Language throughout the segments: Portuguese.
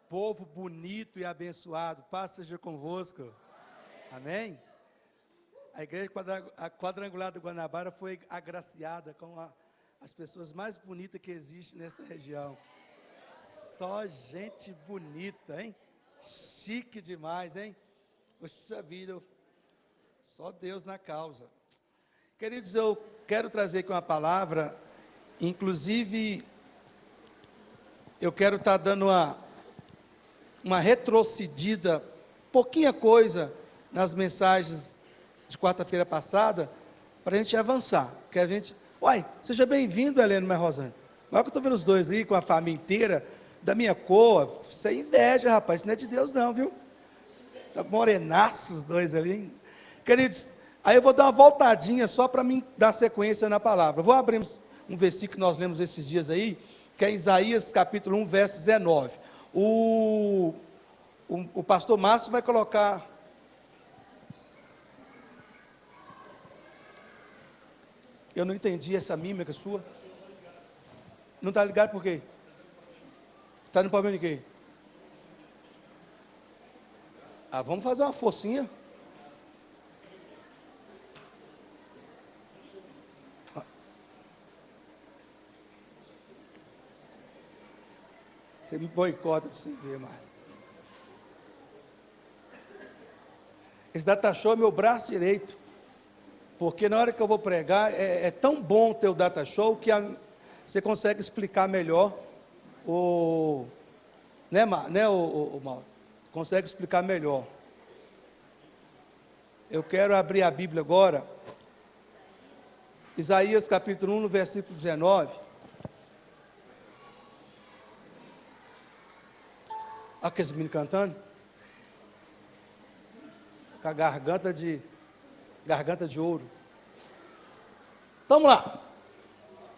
Povo bonito e abençoado, paz seja convosco. Amém? A igreja quadrangular do Guanabara foi agraciada com as pessoas mais bonitas que existem nessa região. Só gente bonita, hein? Chique demais, hein? Poxa vida, só Deus na causa. Queridos, eu quero trazer aqui uma palavra, inclusive, eu quero estar dando uma retrocedida, pouquinha coisa, nas mensagens de quarta-feira passada, para a gente avançar, porque a gente... Uai, seja bem-vindo, Helena e Rosane. Agora que eu estou vendo os dois aí, com a família inteira, da minha cor, isso é inveja, rapaz, isso não é de Deus não, viu? Tá morenaço os dois ali, hein? Queridos, aí eu vou dar uma voltadinha só para mim dar sequência na palavra. Vou abrir um versículo que nós lemos esses dias aí, que é Isaías capítulo 1, verso 19. O pastor Márcio vai colocar... Eu não entendi essa mímica sua. Não está ligado por quê? Está no problema de quê? Vamos fazer uma focinha. Você me boicota para você ver mais. Esse data show é meu braço direito. Porque na hora que eu vou pregar, é tão bom ter o data show que você consegue explicar melhor né, Mauro? Consegue explicar melhor. Eu quero abrir a Bíblia agora. Isaías capítulo 1, no versículo 19. Olha aqueles meninos cantando. Com a garganta de ouro. Vamos lá.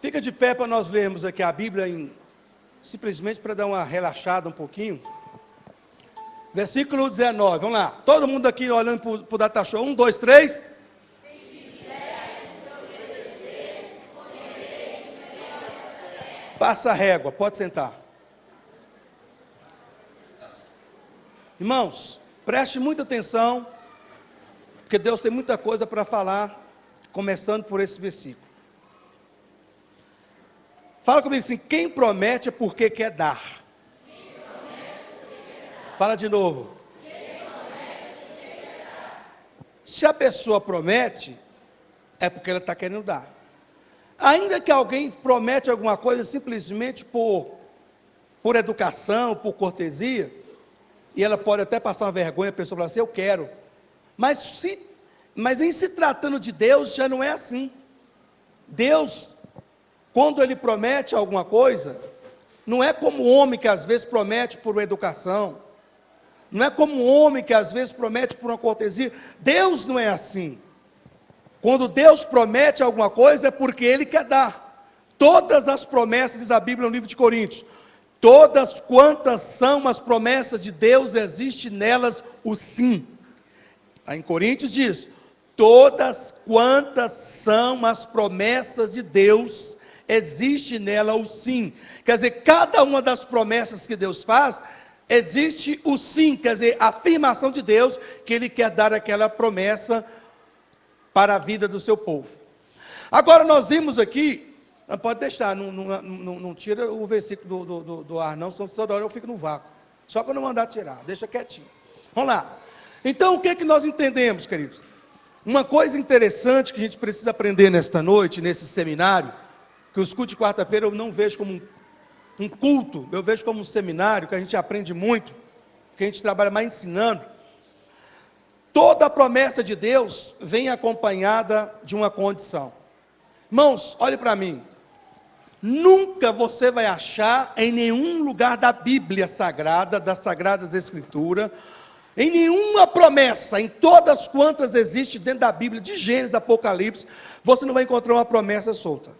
Fica de pé para nós lermos aqui a Bíblia, simplesmente para dar uma relaxada um pouquinho. Versículo 19, vamos lá. Todo mundo aqui olhando para o data show. 1, 2, 3. Passa a régua, pode sentar. Irmãos, preste muita atenção, porque Deus tem muita coisa para falar, começando por esse versículo. Fala comigo assim: quem promete é porque quer dar. Fala de novo. Se a pessoa promete, é porque ela está querendo dar. Ainda que alguém promete alguma coisa simplesmente por educação, por cortesia, e ela pode até passar uma vergonha, a pessoa fala assim: eu quero. Mas em se tratando de Deus, já não é assim. Deus, quando Ele promete alguma coisa, não é como o homem que às vezes promete por uma educação, não é como o homem que às vezes promete por uma cortesia. Deus não é assim. Quando Deus promete alguma coisa, é porque Ele quer dar. Todas as promessas, diz a Bíblia no livro de Coríntios, todas quantas são as promessas de Deus, existe nelas o sim. Aí em Coríntios diz: todas quantas são as promessas de Deus, existe nela o sim. Quer dizer, cada uma das promessas que Deus faz, existe o sim, quer dizer, a afirmação de Deus, que Ele quer dar aquela promessa para a vida do seu povo. Agora nós vimos aqui, não pode deixar, não tira o versículo do ar não, senão toda hora eu fico no vácuo. Só quando eu mandar tirar, deixa quietinho. Vamos lá. Então o que nós entendemos, queridos? Uma coisa interessante que a gente precisa aprender nesta noite, nesse seminário, que os cultos de quarta-feira eu não vejo como um culto, eu vejo como um seminário, que a gente aprende muito, que a gente trabalha mais ensinando. Toda a promessa de Deus vem acompanhada de uma condição. Irmãos, olhe para mim. Nunca você vai achar em nenhum lugar da Bíblia Sagrada, das Sagradas Escrituras, em nenhuma promessa, em todas quantas existem dentro da Bíblia, de Gênesis, Apocalipse, você não vai encontrar uma promessa solta.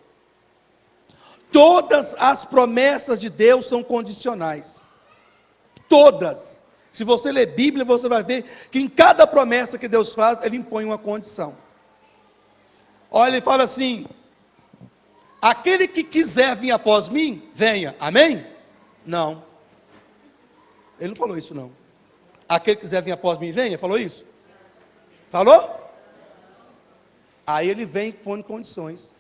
Todas as promessas de Deus são condicionais. Todas. Se você ler Bíblia, você vai ver que em cada promessa que Deus faz, Ele impõe uma condição. Olha, Ele fala assim: aquele que quiser vir após mim, venha. Amém? Não. Ele não falou isso não. Aquele que quiser vir após mim, venha. Falou isso? Falou? Aí ele vem e põe condições.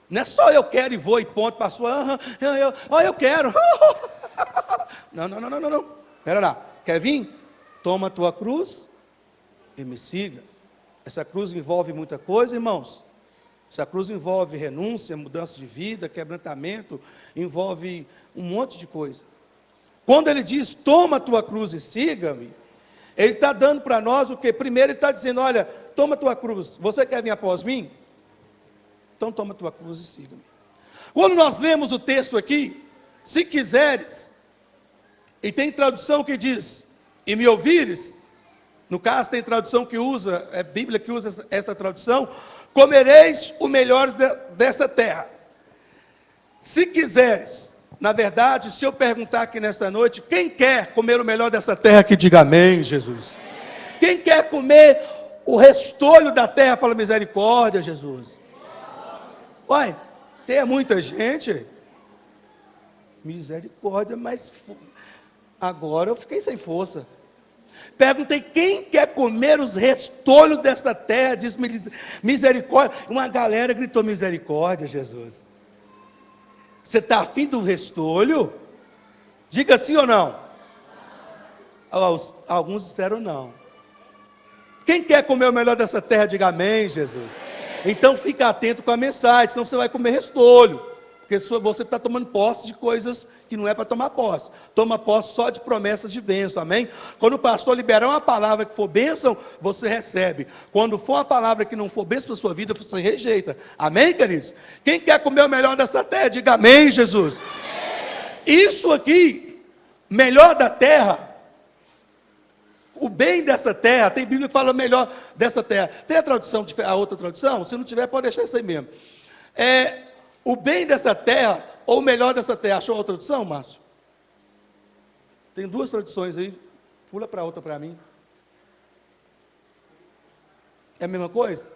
Não é só eu quero e vou e ponto para a sua. Eu quero. Não. Espera lá. Quer vir? Toma a tua cruz e me siga. Essa cruz envolve muita coisa, irmãos. Essa cruz envolve renúncia, mudança de vida, quebrantamento, envolve um monte de coisa. Quando ele diz, toma a tua cruz e siga-me, ele está dando para nós o quê? Primeiro ele está dizendo, olha, toma a tua cruz, você quer vir após mim? Então toma a tua cruz e siga-me. Quando nós lemos o texto aqui, se quiseres, e tem tradução que diz, e me ouvires, no caso tem tradução que usa, é Bíblia que usa essa tradução, comereis o melhor dessa terra. Se quiseres, na verdade, se eu perguntar aqui nesta noite, quem quer comer o melhor dessa terra, que diga amém, Jesus. Quem quer comer o restolho da terra, fala misericórdia, Jesus. Uai, tem muita gente, misericórdia, mas agora eu fiquei sem força. Perguntei, quem quer comer os restolhos desta terra? Diz misericórdia. Uma galera gritou misericórdia, Jesus. Você está afim do restolho? Diga sim ou não. Alguns disseram não. Quem quer comer o melhor dessa terra? Diga amém, Jesus. Então fica atento com a mensagem, senão você vai comer restolho. Porque você está tomando posse de coisas que não é para tomar posse. Toma posse só de promessas de bênção, amém? Quando o pastor liberar uma palavra que for bênção, você recebe. Quando for uma palavra que não for bênção para a sua vida, você rejeita. Amém, queridos? Quem quer comer o melhor dessa terra, diga amém, Jesus. Isso aqui, melhor da terra, o bem dessa terra, tem Bíblia que fala melhor dessa terra. Tem a tradução, a outra tradução? Se não tiver, pode deixar isso aí mesmo. O bem dessa terra, ou o melhor dessa terra. Achou a tradução, Márcio? Tem duas traduções aí. Pula para outra para mim. É a mesma coisa?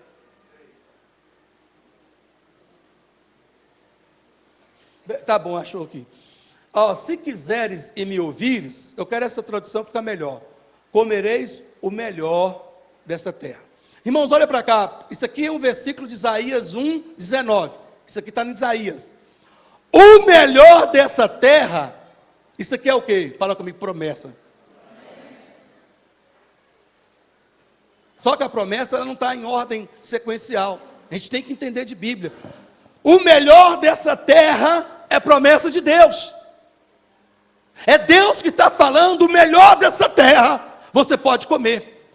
Tá bom, achou aqui. Se quiseres e me ouvires, eu quero essa tradução ficar melhor. Comereis o melhor dessa terra. Irmãos, olha para cá. Isso aqui é um versículo de Isaías 1:19. Isso aqui está em Isaías. O melhor dessa terra, isso aqui é o quê? Fala comigo, promessa. Só que a promessa ela não está em ordem sequencial. A gente tem que entender de Bíblia. O melhor dessa terra é promessa de Deus. É Deus que está falando, o melhor dessa terra você pode comer.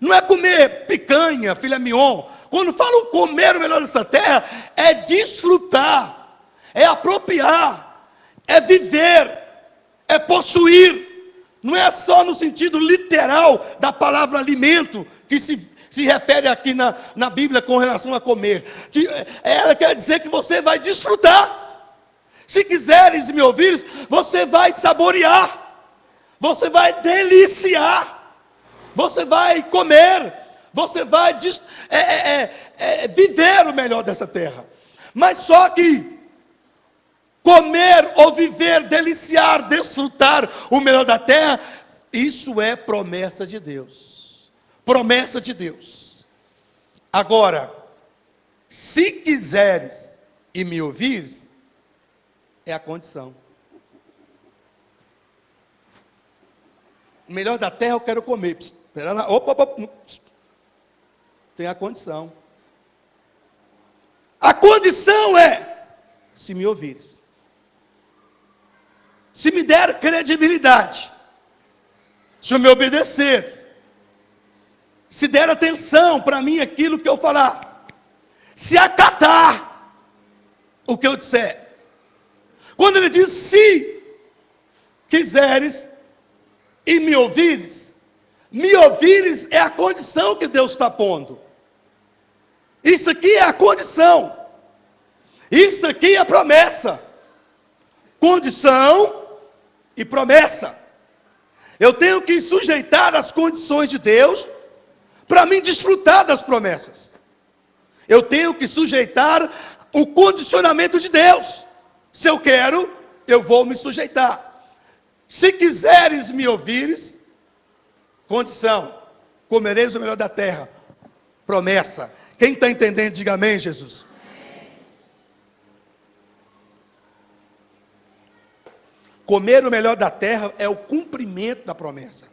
Não é comer picanha, filé mignon. Quando falam comer o melhor dessa terra, é desfrutar, é apropriar, é viver, é possuir. Não é só no sentido literal da palavra alimento, que se refere aqui na Bíblia com relação a comer. Ela quer dizer que você vai desfrutar. Se quiseres me ouvires, você vai saborear, você vai deliciar, você vai comer. Você vai viver o melhor dessa terra. Mas só que comer ou viver, deliciar, desfrutar o melhor da terra, isso é promessa de Deus. Promessa de Deus. Agora, se quiseres e me ouvires, é a condição. O melhor da terra eu quero comer. Espera lá. Opa. Tem a condição. A condição é, se me ouvires, se me der credibilidade, se me obedeceres, se der atenção para mim aquilo que eu falar, se acatar o que eu disser. Quando ele diz, se quiseres e me ouvires é a condição que Deus está pondo. Isso aqui é a condição. Isso aqui é a promessa. Condição e promessa. Eu tenho que sujeitar as condições de Deus para mim desfrutar das promessas. Eu tenho que sujeitar o condicionamento de Deus. Se eu quero, eu vou me sujeitar. Se quiseres me ouvires, condição, comereis o melhor da terra. Promessa. Quem está entendendo, diga amém, Jesus. Amém. Comer o melhor da terra é o cumprimento da promessa.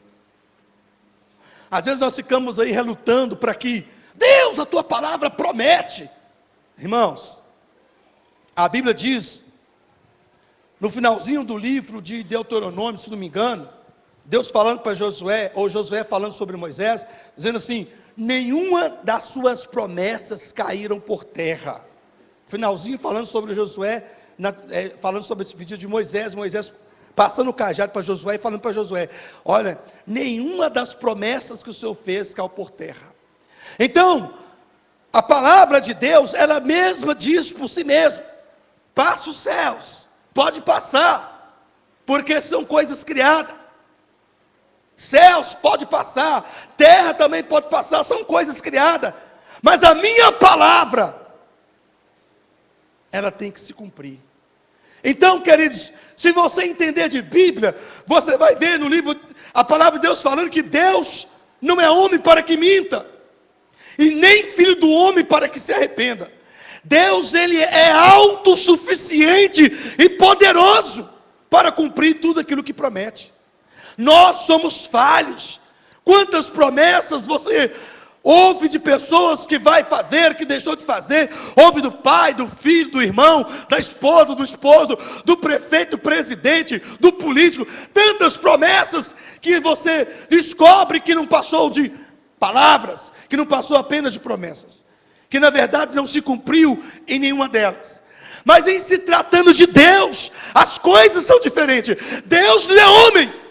Às vezes nós ficamos aí relutando para que Deus, a tua palavra promete. Irmãos, a Bíblia diz, no finalzinho do livro de Deuteronômio, se não me engano, Deus falando para Josué, ou Josué falando sobre Moisés, dizendo assim: nenhuma das suas promessas caíram por terra. Finalzinho falando sobre Josué, falando sobre esse pedido de Moisés, Moisés passando o cajado para Josué e falando para Josué: olha, nenhuma das promessas que o Senhor fez caiu por terra. Então, a palavra de Deus, ela mesma diz por si mesma: passa os céus, pode passar, porque são coisas criadas. Céus pode passar, terra também pode passar, são coisas criadas, mas a minha palavra, ela tem que se cumprir. Então, queridos, se você entender de Bíblia, você vai ver no livro, a palavra de Deus falando que Deus não é homem para que minta, e nem filho do homem para que se arrependa. Deus, ele é autossuficiente e poderoso para cumprir tudo aquilo que promete. Nós somos falhos. Quantas promessas você ouve de pessoas que vai fazer, que deixou de fazer? Ouve do pai, do filho, do irmão, da esposa, do esposo, do prefeito, do presidente, do político. Tantas promessas que você descobre que não passou de palavras, que não passou apenas de promessas, que na verdade não se cumpriu em nenhuma delas. Mas em se tratando de Deus, as coisas são diferentes. Deus não é homem.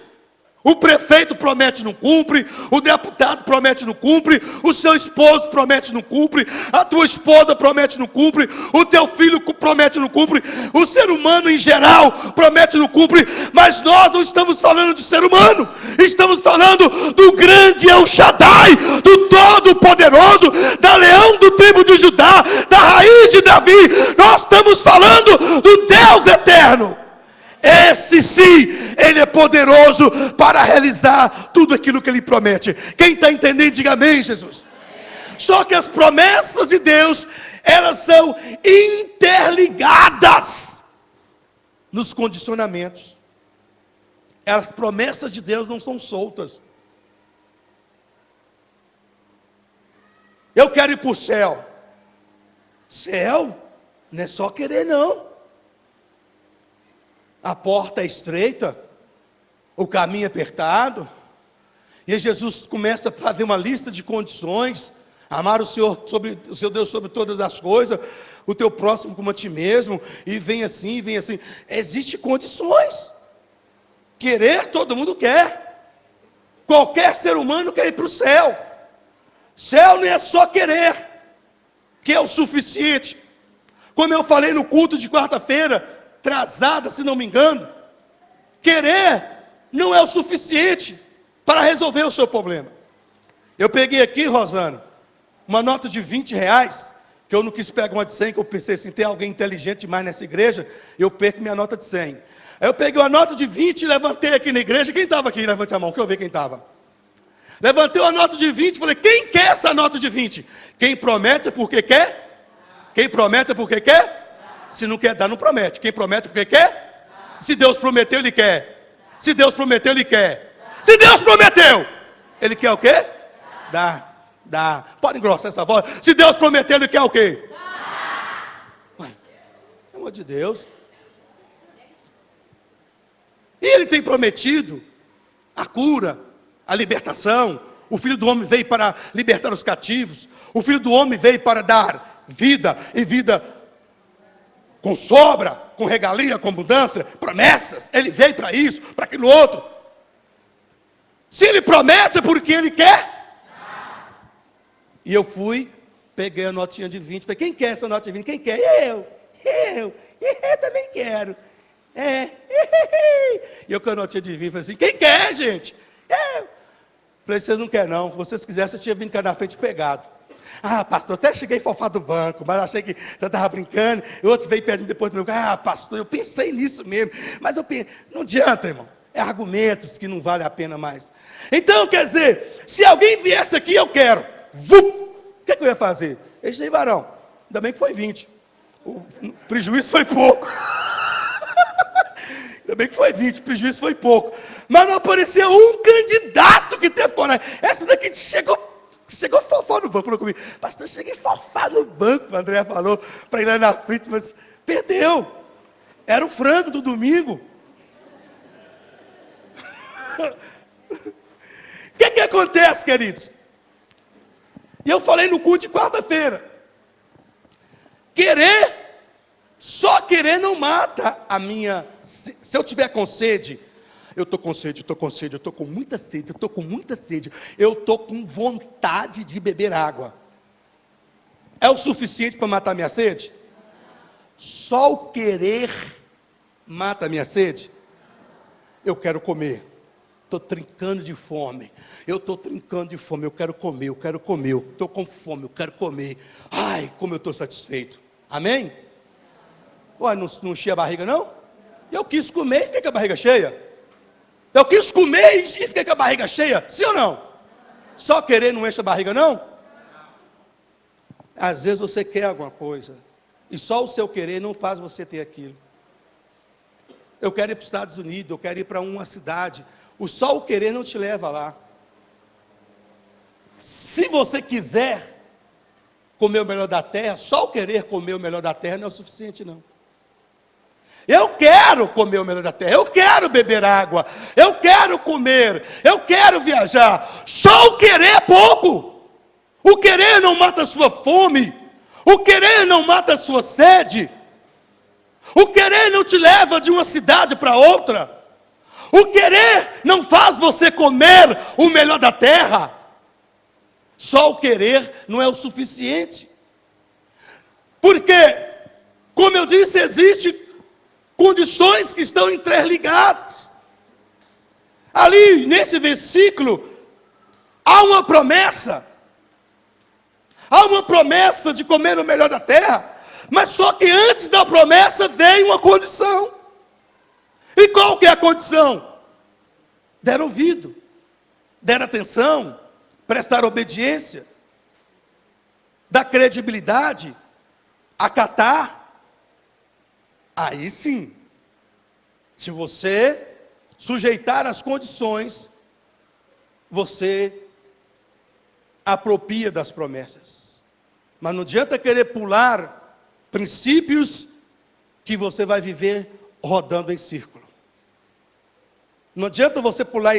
O prefeito promete e não cumpre, o deputado promete e não cumpre, o seu esposo promete e não cumpre, a tua esposa promete e não cumpre, o teu filho promete e não cumpre, o ser humano em geral promete e não cumpre, mas nós não estamos falando de ser humano, estamos falando do grande El Shaddai, do Todo-Poderoso, da leão do tribo de Judá, da raiz de Davi. Nós estamos falando do Deus eterno. Esse sim, ele é poderoso para realizar tudo aquilo que ele promete. Quem está entendendo, diga amém, Jesus. Amém. Só que as promessas de Deus, elas são interligadas nos condicionamentos. As promessas de Deus não são soltas. Eu quero ir para o céu. Céu? Não é só querer não. A porta é estreita, o caminho é apertado, e Jesus começa a fazer uma lista de condições: amar o seu Deus sobre todas as coisas, o teu próximo como a ti mesmo, e vem assim, vem assim. Existem condições. Querer, todo mundo quer. Qualquer ser humano quer ir para o céu. Céu não é só querer, que é o suficiente. Como eu falei no culto de quarta-feira, atrasada, se não me engano, querer não é o suficiente para resolver o seu problema. Eu peguei aqui, Rosana, uma nota de 20 reais, que eu não quis pegar uma de 100, que eu pensei assim, tem alguém inteligente demais nessa igreja, eu perco minha nota de 100. Aí eu peguei uma nota de 20 e levantei aqui na igreja. Quem estava aqui? Levante a mão, que eu ver quem estava. Levantei uma nota de 20 e falei: quem quer essa nota de 20? Quem promete é porque quer? Quem promete é porque quer? Se não quer dar, não promete. Quem promete porque quer? Se Deus prometeu, ele quer. Se Deus prometeu, ele quer. Se Deus prometeu, ele quer o quê? Dá. Pode engrossar essa voz. Se Deus prometeu, ele quer o quê? Ué, pelo amor de Deus. E ele tem prometido a cura, a libertação. O Filho do Homem veio para libertar os cativos. O Filho do Homem veio para dar vida, e vida com sobra, com regalia, com abundância, promessas. Ele veio para isso, para aquilo outro. Se ele promete é porque ele quer. E eu fui, peguei a notinha de 20, falei: quem quer essa nota de 20? Quem quer? Eu também quero. E eu com a notinha de 20, falei assim: quem quer, gente? Eu. Falei: vocês não querem não, se vocês quisessem, eu tinha vindo cá na frente pegado. Ah, pastor, até cheguei fofado do banco, mas achei que você estava brincando. E outro veio perto depois do meu: ah, pastor, eu pensei nisso mesmo. Mas eu pensei, não adianta, irmão. É argumentos que não vale a pena mais. Então, quer dizer, se alguém viesse aqui, eu quero. O que eu ia fazer? Eles aí, varão, ainda bem que foi 20. O prejuízo foi pouco. Ainda bem que foi 20, o prejuízo foi pouco. Mas não apareceu um candidato que teve coragem. Essa daqui chegou fofó no banco, falou comigo. Pastor, cheguei fofá no banco, o André falou, para ir lá na frente, mas perdeu. Era o frango do domingo. O que acontece, queridos? E eu falei no culto de quarta-feira. Só querer não mata a minha... Se eu tiver com sede, eu estou com sede, eu estou com muita sede, eu estou com vontade de beber água. É o suficiente para matar a minha sede? Só o querer mata a minha sede? Eu quero comer. Estou trincando de fome. Eu quero comer, eu estou com fome, eu quero comer. Ai, como eu estou satisfeito. Amém? Ué, não enchi a barriga não? Eu quis comer e fiquei com a barriga cheia. Eu quis comer e fiquei com a barriga cheia. Sim ou não? Só querer não enche a barriga não? Às vezes você quer alguma coisa. E só o seu querer não faz você ter aquilo. Eu quero ir para os Estados Unidos, eu quero ir para uma cidade. Só o querer não te leva lá. Se você quiser comer o melhor da terra, só o querer comer o melhor da terra não é o suficiente não. Eu quero comer o melhor da terra, eu quero beber água, eu quero comer, eu quero viajar. Só o querer é pouco. O querer não mata a sua fome, o querer não mata a sua sede, o querer não te leva de uma cidade para outra. O querer não faz você comer o melhor da terra. Só o querer não é o suficiente. Porque, como eu disse, existem condições que estão interligadas. Ali, nesse versículo, há uma promessa. Há uma promessa de comer o melhor da terra. Mas só que antes da promessa veio uma condição. E qual que é a condição? Der ouvido, der atenção, prestar obediência, dar credibilidade, acatar. Aí sim, se você sujeitar as condições, você apropria das promessas. Mas não adianta querer pular princípios que você vai viver rodando em círculo. Não adianta você pular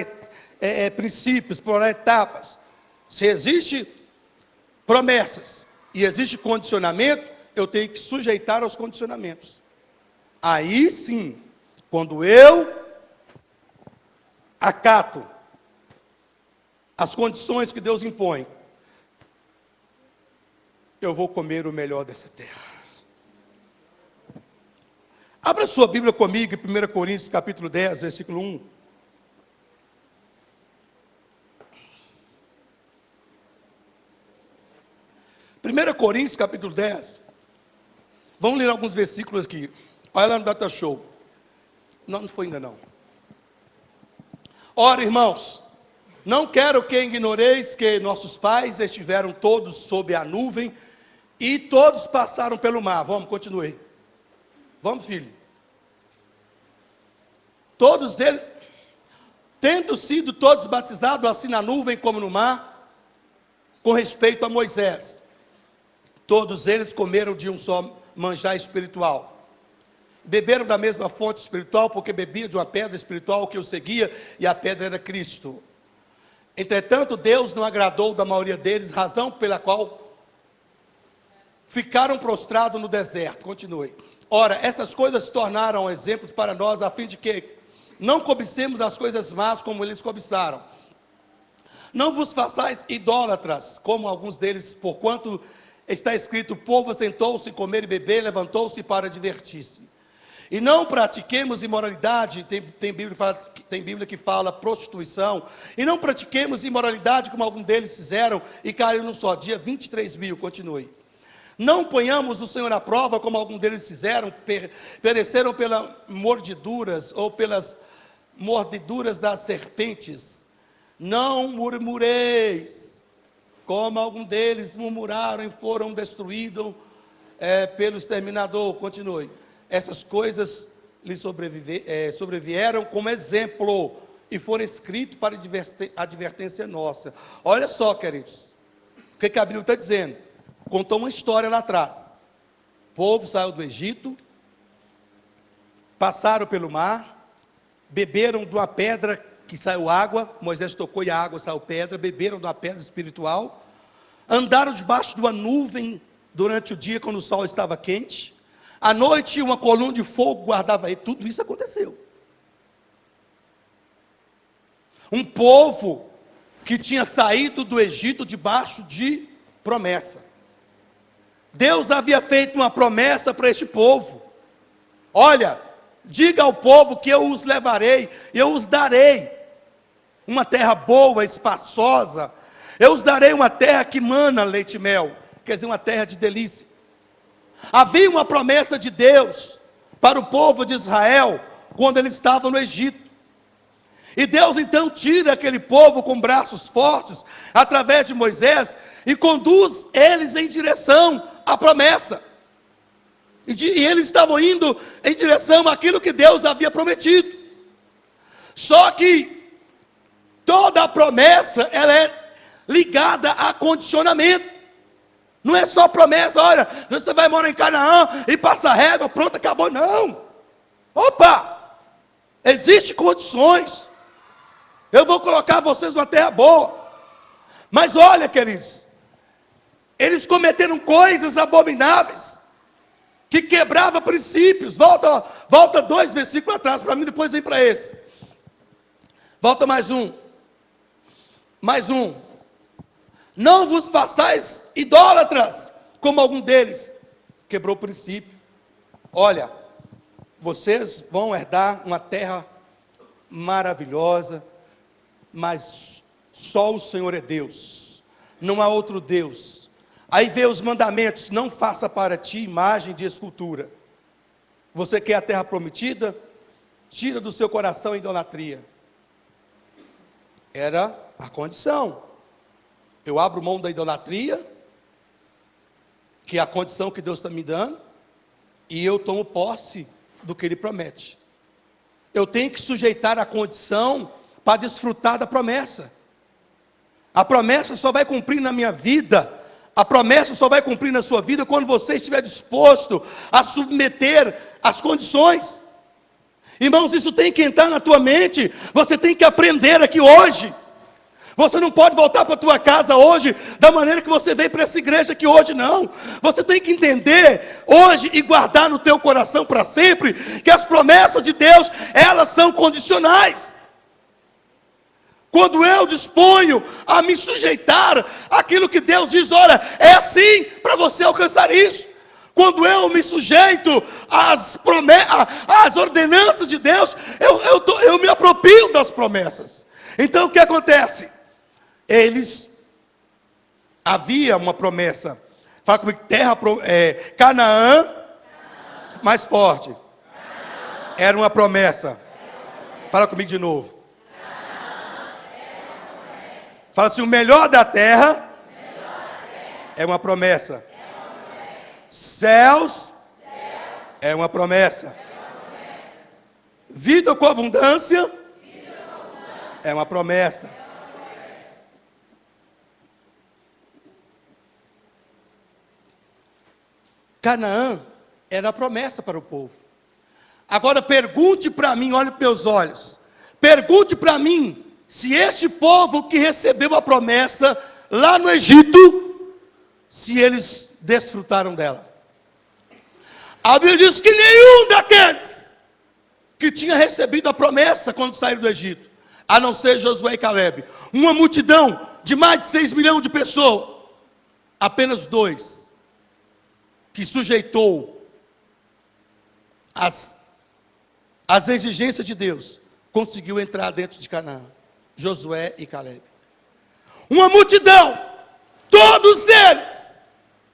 princípios, pular etapas. Se existe promessas e existe condicionamento, eu tenho que sujeitar aos condicionamentos. Aí sim, quando eu acato as condições que Deus impõe, eu vou comer o melhor dessa terra. Abra sua Bíblia comigo em 1 Coríntios capítulo 10, versículo 1. 1 Coríntios capítulo 10. Vamos ler alguns versículos aqui. Olha lá no Data Show. Não foi ainda não. Ora, irmãos, não quero que ignoreis que nossos pais estiveram todos sob a nuvem e todos passaram pelo mar. Vamos, continue. Vamos, filho. Todos eles, tendo sido todos batizados assim na nuvem como no mar, com respeito a Moisés, todos eles comeram de um só manjar espiritual. Beberam da mesma fonte espiritual, porque bebia de uma pedra espiritual que o seguia, e a pedra era Cristo. Entretanto, Deus não agradou da maioria deles, razão pela qual ficaram prostrados no deserto. Continue. Ora, essas coisas se tornaram exemplos para nós, a fim de que não cobicemos as coisas más como eles cobiçaram. Não vos façais idólatras, como alguns deles, porquanto está escrito: o povo sentou-se, comer e beber, levantou-se para divertir-se. E não pratiquemos imoralidade, tem Bíblia que fala prostituição, e não pratiquemos imoralidade como alguns deles fizeram, e caíram num só dia 23 mil, continue. Não ponhamos o Senhor à prova como alguns deles fizeram, pereceram pelas mordiduras, ou pelas mordeduras das serpentes. Não murmureis, como algum deles murmuraram e foram destruídos pelo exterminador. Continue. Essas coisas lhe sobrevieram como exemplo e foram escritos para advertência nossa. Olha só, queridos, o que a Bíblia está dizendo? Contou uma história lá atrás. O povo saiu do Egito, passaram pelo mar, beberam de uma pedra que saiu água. Moisés tocou e a água saiu pedra. Beberam de uma pedra espiritual, andaram debaixo de uma nuvem durante o dia, quando o sol estava quente. À noite, uma coluna de fogo guardava ele. Tudo isso aconteceu. Um povo que tinha saído do Egito debaixo de promessa. Deus havia feito uma promessa para este povo. Olha, diga ao povo que eu os levarei, eu os darei uma terra boa, espaçosa. Eu os darei uma terra que mana leite e mel, quer dizer, uma terra de delícia. Havia uma promessa de Deus para o povo de Israel, quando eles estavam no Egito. E Deus então tira aquele povo com braços fortes, através de Moisés, e conduz eles em direção à promessa. E eles estavam indo em direção àquilo que Deus havia prometido. Só que toda a promessa, ela é ligada a condicionamento. Não é só promessa, olha, você vai morar em Canaã e passa a régua, pronto, acabou. Não. Opa! Existem condições. Eu vou colocar vocês numa terra boa. Mas olha, queridos, eles coisas abomináveis, que quebrava princípios. Volta 2 versículos atrás para mim, depois vem para esse. Volta mais um. Não vos façais idólatras, como algum deles. Quebrou o princípio. Olha, vocês vão herdar uma terra maravilhosa, mas só o Senhor é Deus. Não há outro Deus. Aí vê os mandamentos: não faça para ti imagem de escultura. Você quer a terra prometida? Tira do seu coração a idolatria. Era a condição. Eu abro mão da idolatria, que é a condição que Deus está me dando, e eu tomo posse do que Ele promete. Eu tenho que sujeitar a condição para desfrutar da promessa. A promessa só vai cumprir na minha vida, a promessa só vai cumprir na sua vida quando você estiver disposto a submeter as condições. Irmãos, isso tem que entrar na tua mente. Você tem que aprender aqui hoje. Você não pode voltar para a tua casa hoje da maneira que você veio para essa igreja aqui hoje, não. Você tem que entender hoje e guardar no teu coração para sempre que as promessas de Deus, elas são condicionais. Quando eu disponho a me sujeitar àquilo que Deus diz, olha, é assim para você alcançar isso. Quando eu me sujeito às ordenanças de Deus, eu me aproprio das promessas. Então o que acontece? Havia uma promessa. Fala comigo, Canaã, mais forte. Era uma promessa. Fala comigo de novo. Fala assim, o melhor da terra é uma promessa. Céus é uma promessa. Vida com abundância é uma promessa. Canaã era a promessa para o povo. Agora pergunte para mim, olhe para meus olhos. Pergunte para mim se este povo que recebeu a promessa lá no Egito, se eles desfrutaram dela. A Bíblia diz que nenhum daqueles que tinha recebido a promessa quando saíram do Egito, a não ser Josué e Caleb, uma multidão de mais de 6 milhões de pessoas, apenas 2 que sujeitou as exigências de Deus, conseguiu entrar dentro de Canaã. Josué e Caleb. Uma multidão, todos eles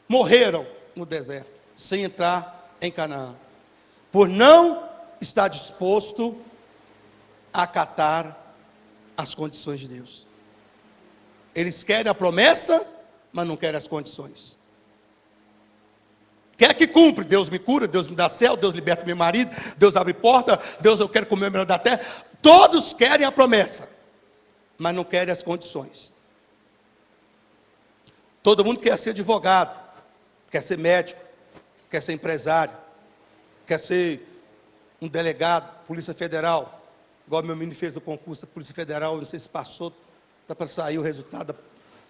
morreram no deserto, sem entrar em Canaã, por não estar disposto acatar as condições de Deus. Eles querem a promessa, mas não querem as condições. Quer que cumpre? Deus me cura, Deus me dá céu, Deus liberta meu marido, Deus abre porta, Deus, eu quero comer o melhor da terra. Todos querem a promessa, mas não querem as condições. Todo mundo quer ser advogado, quer ser médico, quer ser empresário, quer ser um delegado, Polícia Federal, igual meu menino fez o concurso da Polícia Federal, não sei se passou, está para sair o resultado do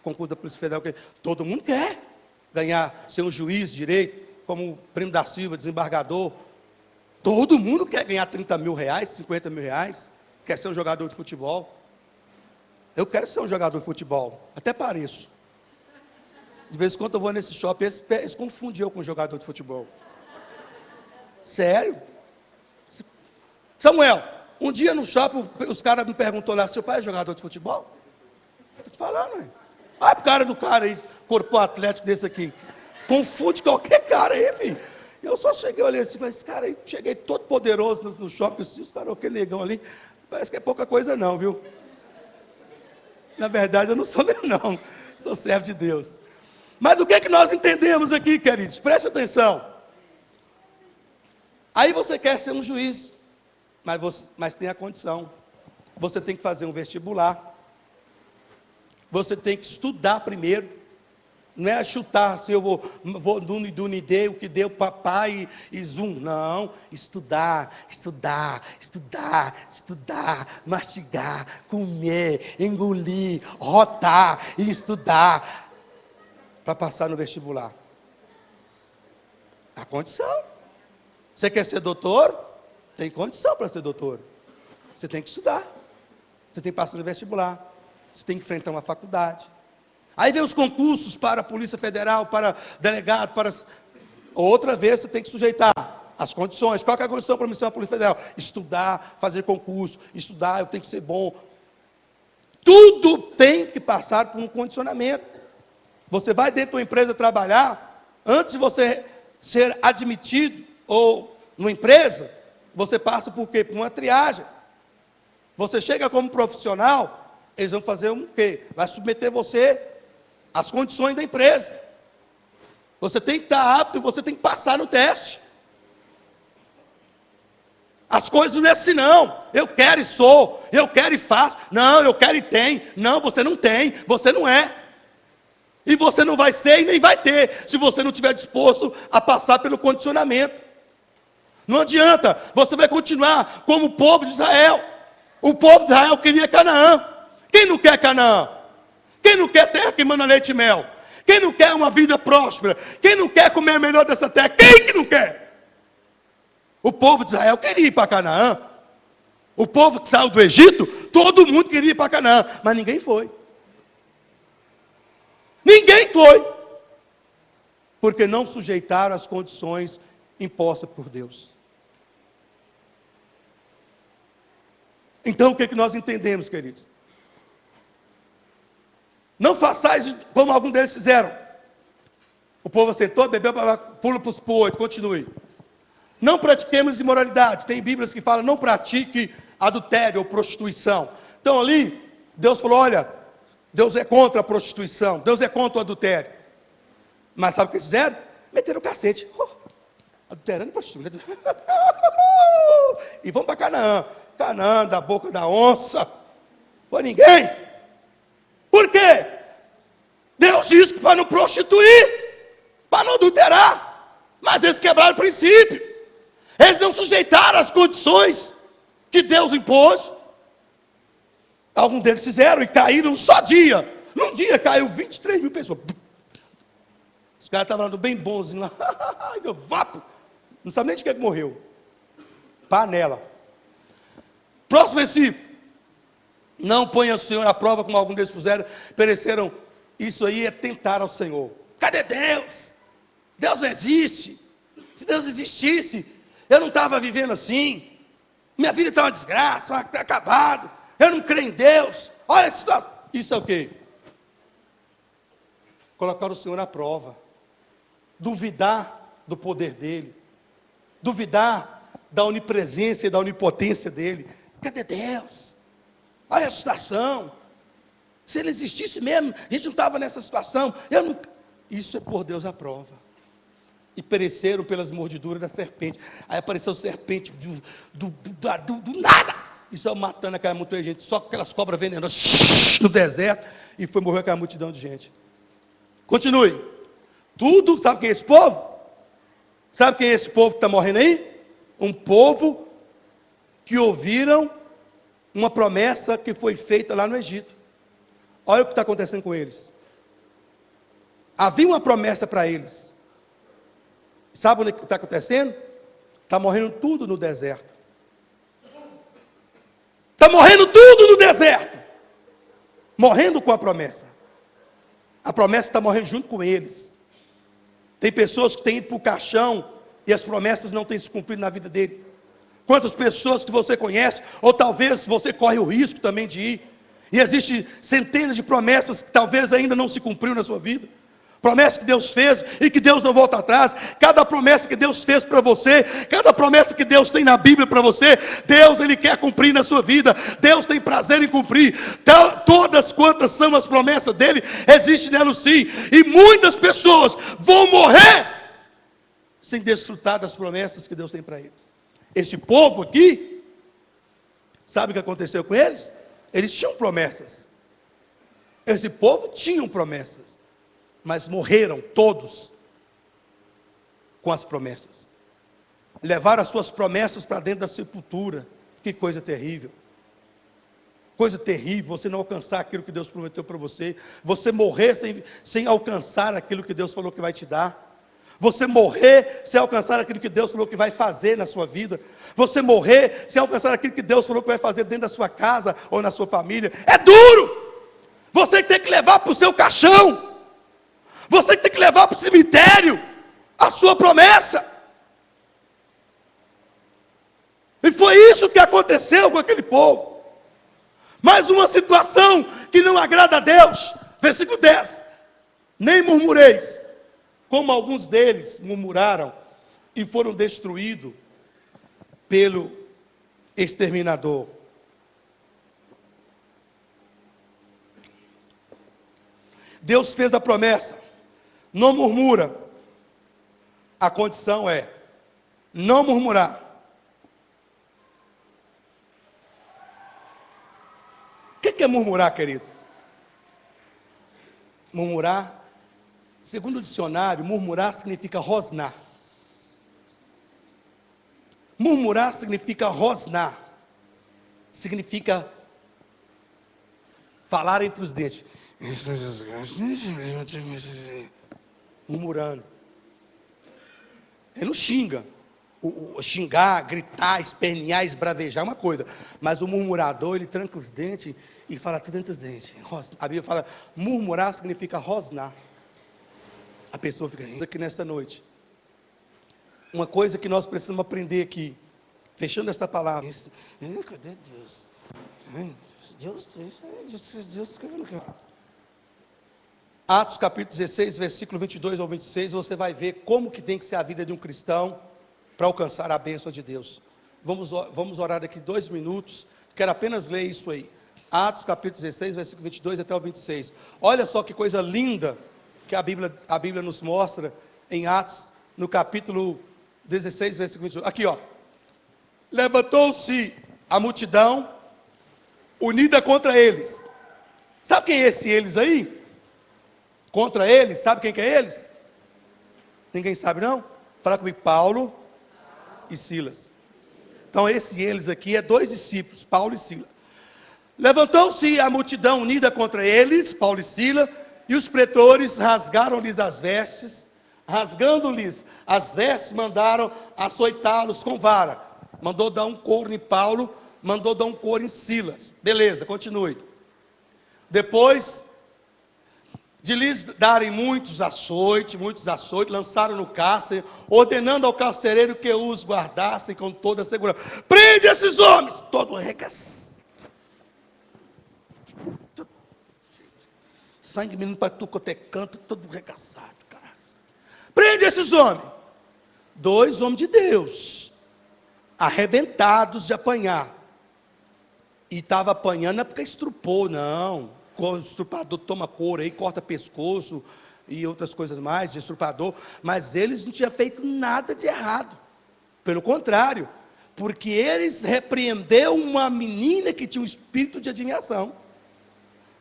concurso da Polícia Federal. Todo mundo quer ganhar, ser um juiz de direito, como o Primo da Silva, desembargador. Todo mundo quer ganhar 30 mil reais, 50 mil reais, quer ser um jogador de futebol. Eu quero ser um jogador de futebol, até pareço. De vez em quando eu vou nesse shopping, eles confundem eu com um jogador de futebol. Sério? Samuel, um dia no shopping, os caras me perguntaram lá, seu pai é jogador de futebol? Estou te falando, hein? Olha o cara do cara aí, corpo atlético desse aqui. Confunde qualquer cara aí, filho. Eu só cheguei, olhei assim, falei, esse cara aí, cheguei todo poderoso no shopping, assim, os caras, aquele negão ali, parece que é pouca coisa não, viu? Na verdade, eu não sou mesmo não, sou servo de Deus. Mas o que é que nós entendemos aqui, queridos? Preste atenção. Aí você quer ser um juiz, mas tem a condição. Você tem que fazer um vestibular. Você tem que estudar primeiro. Não é chutar, se eu vou duni, deu, o que deu papai e zoom. Não, estudar, mastigar, comer, engolir, rotar e estudar para passar no vestibular. A condição. Você quer ser doutor? Tem condição para ser doutor. Você tem que estudar. Você tem que passar no vestibular. Você tem que enfrentar uma faculdade. Aí vem os concursos para a Polícia Federal, para delegado, para... Outra vez você tem que sujeitar as condições. Qual que é a condição para a missão da Polícia Federal? Estudar, fazer concurso, estudar, eu tenho que ser bom. Tudo tem que passar por um condicionamento. Você vai dentro de uma empresa trabalhar, antes de você ser admitido ou numa empresa, você passa por quê? Por uma triagem. Você chega como profissional, eles vão fazer um quê? Vai submeter você às condições da empresa. Você tem que estar apto e você tem que passar no teste. As coisas não é assim não. Eu quero e sou, eu quero e faço. Não, eu quero e tenho. Não, você não tem, você não é. E você não vai ser e nem vai ter, se você não estiver disposto a passar pelo condicionamento. Não adianta, você vai continuar como o povo de Israel. O povo de Israel queria Canaã. Quem não quer Canaã? Quem não quer terra que manda leite e mel? Quem não quer uma vida próspera? Quem não quer comer o melhor dessa terra? Quem que não quer? O povo de Israel queria ir para Canaã. O povo que saiu do Egito, todo mundo queria ir para Canaã, mas ninguém foi. Ninguém foi. Porque não sujeitaram as condições impostas por Deus. Então o que nós entendemos, queridos? Não façais como alguns deles fizeram. O povo aceitou, bebeu, pula para os oito, continue. Não pratiquemos imoralidade. Tem Bíblias que falam, não pratique adultério ou prostituição. Então ali, Deus falou, olha, Deus é contra a prostituição, Deus é contra o adultério. Mas sabe o que eles fizeram? Meteram o cacete. Adulterando e prostituindo. E vamos para Canaã. Canaã, da boca da onça. Foi ninguém. Por quê? Deus disse que para não prostituir, para não adulterar. Mas eles quebraram o princípio. Eles não sujeitaram as condições que Deus impôs. Alguns deles fizeram e caíram um só dia. Num dia caiu 23 mil pessoas. Os caras estavam lá bem bonzinho lá. Deu vapo. Não sabe nem de que morreu. Panela. Próximo versículo. Não ponha o Senhor à prova como alguns deles puseram, pereceram. Isso aí é tentar ao Senhor. Cadê Deus? Deus não existe. Se Deus existisse, eu não estava vivendo assim. Minha vida está uma desgraça, está acabado. Eu não creio em Deus. Olha essa situação. Isso é o quê? Colocar o Senhor à prova. Duvidar do poder dele. Duvidar da onipresença e da onipotência dele. Cadê Deus? Olha a situação. Se ele existisse mesmo, a gente não estava nessa situação. Isso é por Deus à prova. E pereceram pelas mordiduras da serpente. Aí apareceu serpente do nada. E só matando aquela multidão de gente. Só com aquelas cobras venenosas no deserto. E foi morrer aquela multidão de gente. Continue. Tudo, sabe quem é esse povo? Sabe quem é esse povo que está morrendo aí? Um povo que ouviram uma promessa que foi feita lá no Egito. Olha o que está acontecendo com eles. Havia uma promessa para eles. Sabe o que está acontecendo? Está morrendo tudo no deserto. Está morrendo tudo no deserto. Morrendo com a promessa. A promessa está morrendo junto com eles. Tem pessoas que têm ido para o caixão e as promessas não têm se cumprido na vida dele. Quantas pessoas que você conhece, ou talvez você corre o risco também de ir, e existem centenas de promessas que talvez ainda não se cumpriram na sua vida. Promessas que Deus fez e que Deus não volta atrás. Cada promessa que Deus fez para você, cada promessa que Deus tem na Bíblia para você, Deus Ele quer cumprir na sua vida. Deus tem prazer em cumprir. Todas quantas são as promessas dEle, existe nela sim. E muitas pessoas vão morrer sem desfrutar das promessas que Deus tem para ele. Esse povo aqui, sabe o que aconteceu com eles? Eles tinham promessas. Esse povo tinha promessas. Mas morreram todos com as promessas. Levaram as suas promessas para dentro da sepultura. Que coisa terrível. Coisa terrível, você não alcançar aquilo que Deus prometeu para você. Você morrer sem alcançar aquilo que Deus falou que vai te dar. Você morrer sem alcançar aquilo que Deus falou que vai fazer na sua vida. Você morrer sem alcançar aquilo que Deus falou que vai fazer dentro da sua casa ou na sua família. É duro. Você tem que levar para o seu caixão. Você tem que levar para o cemitério a sua promessa. E foi isso que aconteceu com aquele povo. Mais uma situação que não agrada a Deus. Versículo 10. Nem murmureis, como alguns deles murmuraram e foram destruídos pelo exterminador. Deus fez a promessa. Não murmura. A condição é não murmurar. O que é murmurar, querido? Murmurar, segundo o dicionário, murmurar significa rosnar. Murmurar significa rosnar. Significa falar entre os dentes. Murmurando. Ele não xinga. O xingar, gritar, espernear, esbravejar é uma coisa. Mas o murmurador, ele tranca os dentes e fala tudo entre os dentes. A Bíblia fala, murmurar significa rosnar. A pessoa fica rindo aqui nessa noite. Uma coisa que nós precisamos aprender aqui, fechando esta palavra. Cadê Deus? Deus escrevendo aqui. Atos capítulo 16, versículo 22 ao 26, você vai ver como que tem que ser a vida de um cristão para alcançar a bênção de Deus. Vamos orar daqui 2 minutos, quero apenas ler isso aí. Atos capítulo 16, versículo 22 até o 26. Olha só que coisa linda que a Bíblia nos mostra em Atos, no capítulo 16, versículo 22. Aqui, ó. Levantou-se a multidão, unida contra eles. Sabe quem é esse eles aí? Contra eles, sabe quem que é eles? Ninguém sabe não? Fala comigo, Paulo e Silas. Então esse eles aqui é 2 discípulos, Paulo e Silas. Levantou-se a multidão unida contra eles, Paulo e Silas, e os pretores rasgaram-lhes as vestes, rasgando-lhes as vestes, mandaram açoitá-los com vara. Mandou dar um couro em Paulo, mandou dar um couro em Silas. Beleza, continue. Depois de lhes darem muitos açoites, lançaram no cárcere, ordenando ao carcereiro que os guardassem com toda a segurança. Prende esses homens! Todo arregaçado. Sangue menino para tu, quanto é canto, todo arregaçado, cara. Prende esses homens. 2 homens de Deus, arrebentados de apanhar. E estava apanhando, não é porque estrupou, não. O estrupador toma couro aí, corta pescoço e outras coisas mais, de estrupador. Mas eles não tinham feito nada de errado. Pelo contrário, porque eles repreenderam uma menina que tinha um espírito de adivinhação.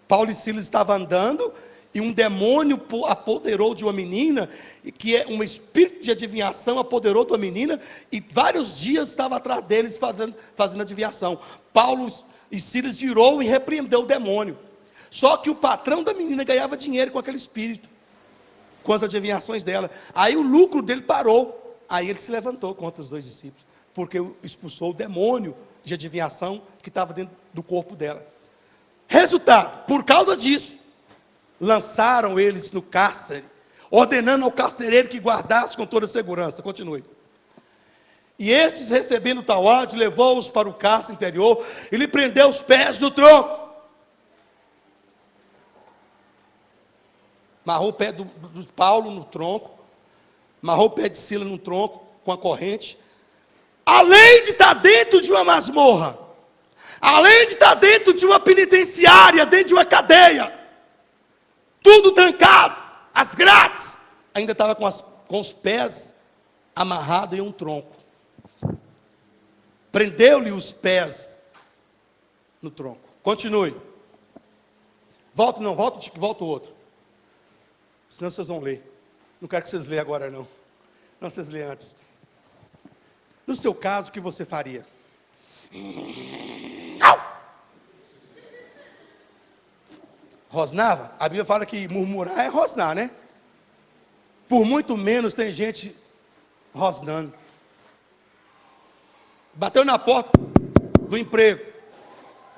Paulo e Silas estavam andando e um demônio apoderou de uma menina, que é um espírito de adivinhação apoderou de uma menina, e vários dias estava atrás deles fazendo adivinhação. Paulo e Silas virou e repreendeu o demônio. Só que o patrão da menina ganhava dinheiro com aquele espírito, com as adivinhações dela. Aí o lucro dele parou. Aí ele se levantou contra os dois discípulos, porque expulsou o demônio de adivinhação que estava dentro do corpo dela. Resultado, por causa disso, lançaram eles no cárcere, ordenando ao carcereiro que guardasse com toda segurança. Continue. E estes, recebendo tal ordem, levou-os para o cárcere interior e lhe prendeu os pés no tronco. Amarrou o pé do Paulo no tronco, amarrou o pé de Silas no tronco, com a corrente. Além de estar dentro de uma masmorra, além de estar dentro de uma penitenciária, dentro de uma cadeia, tudo trancado, as grades, ainda estava com os pés amarrados em um tronco. Prendeu-lhe os pés no tronco. Continue. Volta o outro. Senão vocês vão ler. Não quero que vocês leiam agora não. Não, vocês leiam antes. No seu caso, o que você faria? Rosnava? A Bíblia fala que murmurar é rosnar, né? Por muito menos tem gente rosnando. Bateu na porta do emprego.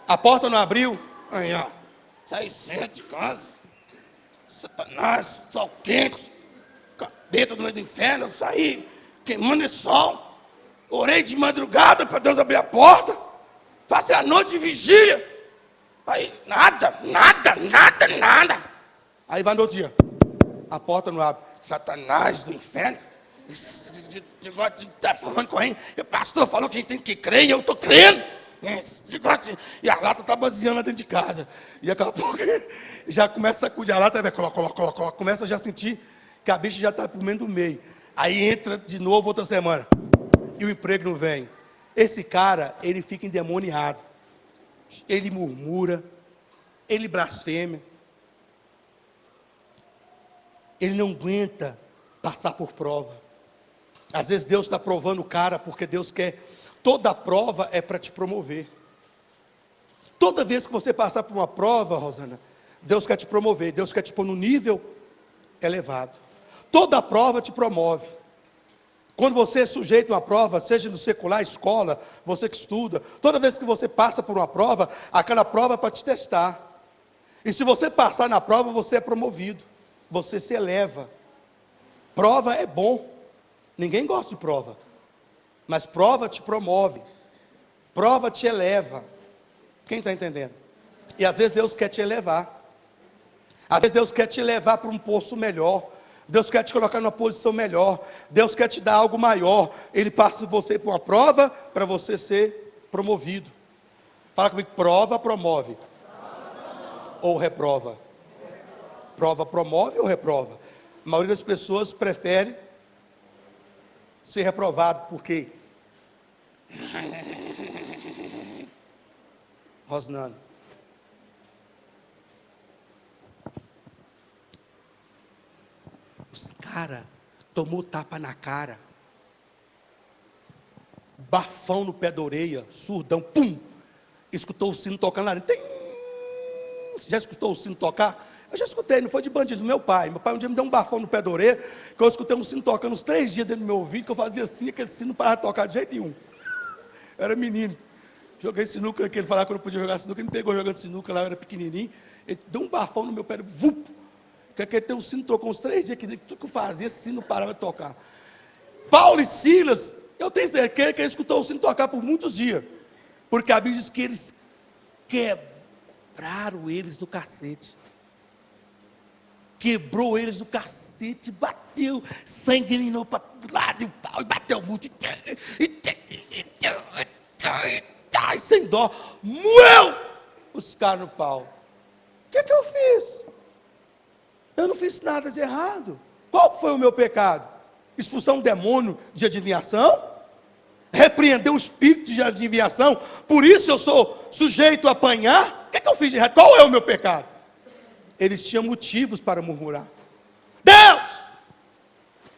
A porta não abriu. Aí, ó. Sai cedo de casa. Satanás, sol quente. Dentro do meio do inferno. Eu saí queimando esse sol. Orei de madrugada para Deus abrir a porta. Passei a noite de vigília. Aí, nada. Aí vai no outro dia. A porta não abre. Satanás do inferno. Esse negócio de estar falando correndo. O pastor falou que a gente tem que crer e eu estou crendo. E a lata está baseando lá dentro de casa. E daqui a pouco já começa a sacudir a lata. Coloca. Começa a já sentir que a bicha já está por meio do meio. Aí entra de novo outra semana. E o emprego não vem. Esse cara, ele fica endemoniado. Ele murmura. Ele blasfema. Ele não aguenta passar por prova. Às vezes Deus está provando o cara porque Deus quer. Toda prova é para te promover. Toda vez que você passar por uma prova, Rosana, Deus quer te promover. Deus quer te pôr no nível elevado. Toda prova te promove. Quando você é sujeito a uma prova, seja no secular, escola, você que estuda, toda vez que você passa por uma prova, aquela prova é para te testar. E se você passar na prova, você é promovido. Você se eleva. Prova é bom. Ninguém gosta de prova. Mas prova te promove. Prova te eleva. Quem está entendendo? E às vezes Deus quer te elevar. Às vezes Deus quer te levar para um posto melhor. Deus quer te colocar numa posição melhor. Deus quer te dar algo maior. Ele passa você por uma prova para você ser promovido. Fala comigo, prova promove. Ou reprova. Prova promove ou reprova? A maioria das pessoas prefere ser reprovado. Por quê? Rosnando. Os caras tomou tapa na cara. Bafão no pé da orelha. Surdão. Pum. Escutou o sino tocando lá. Tem. Já escutou o sino tocar? Eu já escutei, não foi de bandido, do meu pai. Meu pai um dia me deu um bafão no pé da orelha, que eu escutei um sino tocando uns 3 dias dentro do meu ouvido, que eu fazia assim, aquele sino não parava de tocar de jeito nenhum. Eu era menino. Joguei sinuca, que ele falava que eu não podia jogar sinuca, ele me pegou jogando sinuca lá, eu era pequenininho. Ele deu um bafão no meu pé, vup! Que aquele tem um sino tocou uns 3 dias, que tudo que eu fazia, esse sino não parava de tocar. Paulo e Silas, eu tenho certeza que ele escutou o sino tocar por muitos dias, porque a Bíblia diz que eles quebraram eles no cacete. Quebrou eles no cacete, bateu, sangue elinou para todo lado, e o pau, e bateu muito. ai, sem dó, moeu os caras no pau. O que eu fiz? Eu não fiz nada de errado. Qual foi o meu pecado? Expulsar um demônio de adivinhação? Repreender um espírito de adivinhação? Por isso eu sou sujeito a apanhar? O que eu fiz de errado? Qual é o meu pecado? Eles tinham motivos para murmurar. Deus,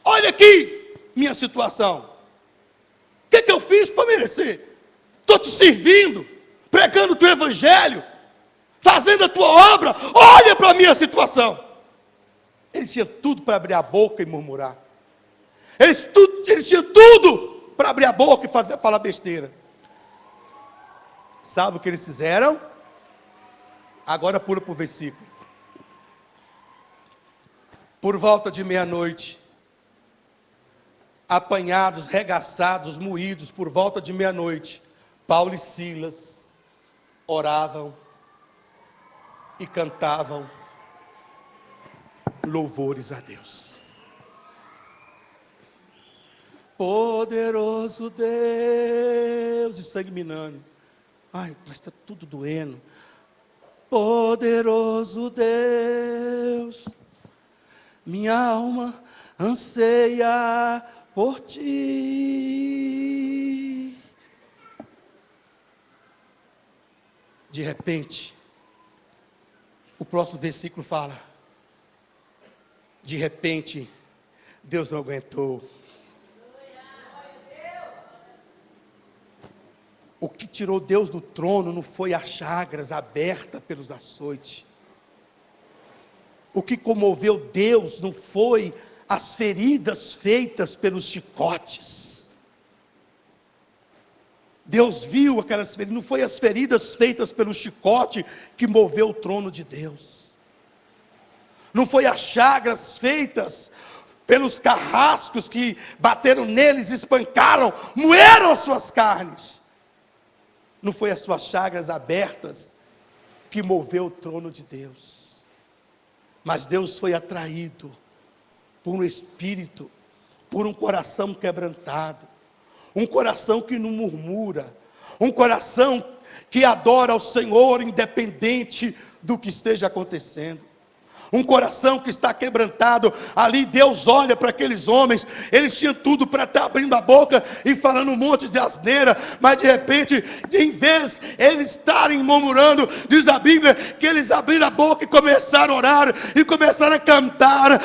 olha aqui minha situação. O que eu fiz para merecer? Estou te servindo, pregando o teu evangelho, fazendo a tua obra. Olha para a minha situação. Eles tinham tudo para abrir a boca e murmurar. Eles tinham tudo para abrir a boca e falar besteira. Sabe o que eles fizeram? Agora pula para o versículo. Por volta de meia-noite, apanhados, regaçados, moídos, por volta de meia-noite, Paulo e Silas oravam e cantavam louvores a Deus. Poderoso Deus, e sangue minando. Ai, mas está tudo doendo. Poderoso Deus, minha alma anseia por ti. De repente, o próximo versículo fala: de repente, Deus não aguentou. O que tirou Deus do trono não foi as chagras abertas pelos açoites. O que comoveu Deus não foi as feridas feitas pelos chicotes. Deus viu aquelas feridas, não foi as feridas feitas pelo chicote que moveu o trono de Deus. Não foi as chagas feitas pelos carrascos que bateram neles, espancaram, moeram as suas carnes. Não foi as suas chagas abertas que moveu o trono de Deus. Mas Deus foi atraído por um espírito, por um coração quebrantado, um coração que não murmura, um coração que adora ao Senhor independente do que esteja acontecendo. Um coração que está quebrantado. Ali Deus olha para aqueles homens. Eles tinham tudo para estar abrindo a boca e falando um monte de asneira, mas de repente, em vez de eles estarem murmurando, diz a Bíblia que eles abriram a boca e começaram a orar, e começaram a cantar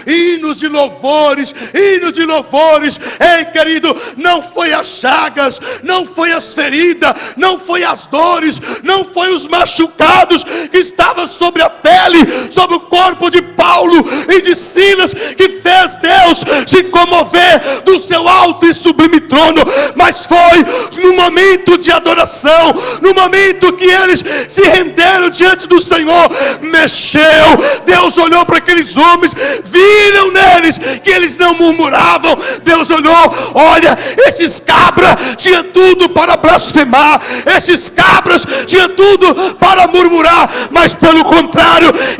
hinos de louvores, hinos de louvores. Ei, querido, não foi as chagas, não foi as feridas, não foi as dores, não foi os machucados que estavam sobre a pele, sobre o corpo de Paulo e de Silas, que fez Deus se comover do seu alto e sublime trono, mas foi no momento de adoração, no momento que eles se renderam diante do Senhor, mexeu. Deus olhou para aqueles homens, viram neles que eles não murmuravam. Deus olhou, olha, esses cabras tinham tudo para blasfemar, esses cabras tinham tudo para murmurar, mas pelo contrário,